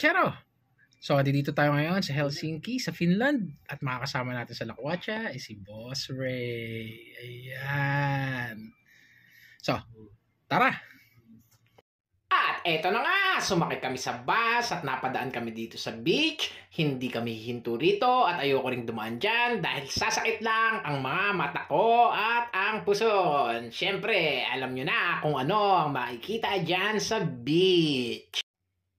Lakwatsero! So, dito tayo ngayon sa Helsinki, sa Finland. At makakasama natin sa Lakwatsa ay si Boss Ray. Ayan. So, tara! At eto na nga, sumakay kami sa bus at napadaan kami dito sa beach. Hindi kami hihinto rito at ayoko ring dumaan dyan dahil sasakit lang ang mga mata ko at ang puso. Siyempre, alam nyo na kung ano ang makikita dyan sa beach.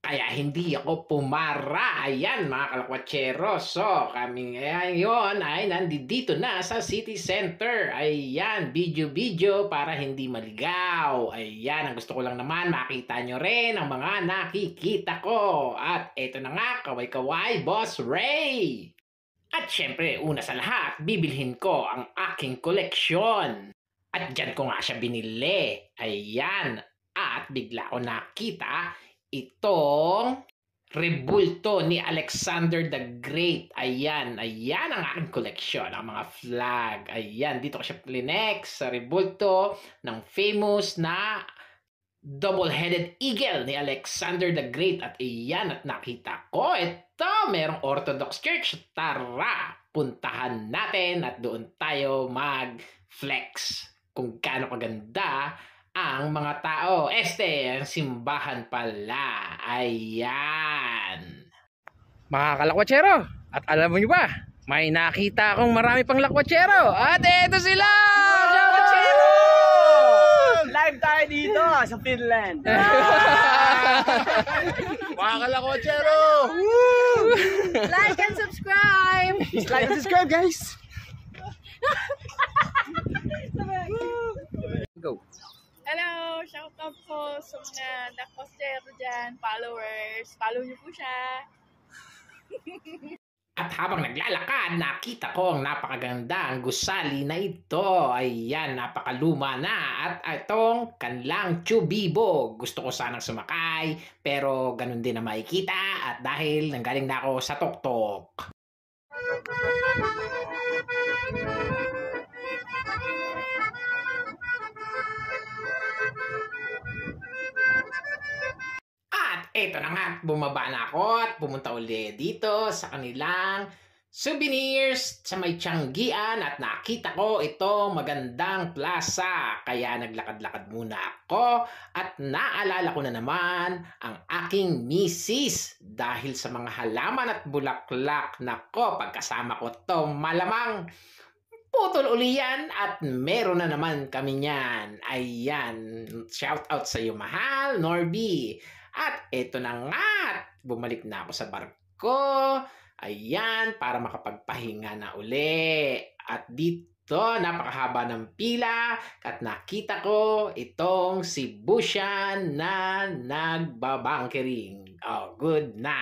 Kaya hindi ako pumara. Ayan mga kalakwatsero. So kami ngayon ay nandito na sa city center. Ayan, video para hindi maligaw. Ayan, ang gusto ko lang naman makita nyo rin ang mga nakikita ko. At eto na nga, kaway-kaway, Boss Ray. At syempre, una sa lahat, bibilhin ko ang aking koleksyon. At dyan ko nga siya binili. Ayan, at bigla ko nakita itong rebulto ni Alexander the Great. Ayan ang aking koleksyon, ang mga flag. Ayan, dito ko siya plinex sa rebulto ng famous na double-headed eagle ni Alexander the Great. At iyan, at nakita ko ito, merong Orthodox Church. Tara, puntahan natin at doon tayo mag-flex kung gaano kaganda ang mga tao. Ang simbahan pala. Ayan. Mga kalakwatsero, at alam mo nyo ba, may nakita akong marami pang lakwatsero. At eto sila! Lakwatsero! Live tayo dito sa Finland. Mga kalakwatsero! Like and subscribe! Like and subscribe, guys! Go! Hello! Shout out po sa mga lakwatsero dyan, followers. Follow niyo po siya. At habang naglalakad, nakita ko ang napakagandang gusali na ito. Ayan, napakaluma na. At itong kanilang Chubibo. Gusto ko sanang sumakay, pero ganun din na makikita. At dahil nanggaling na ako sa tuktok. Eto na nga, bumaba na ako at pumunta ulit dito sa kanilang souvenirs sa may Tianggian at nakita ko itong magandang plaza. Kaya naglakad-lakad muna ako at naalala ko na naman ang aking misis dahil sa mga halaman at bulaklak. Nako, pagkasama ko to malamang putol uli yan at meron na naman kami niyan. Ayan, shout out sa iyo mahal, Norby. At eto na nga, bumalik na ako sa barko. Ayan, para makapagpahinga na uli. At dito, napakahaba ng pila. At nakita ko itong si Bushan na nagbabunkering. Oh, good na.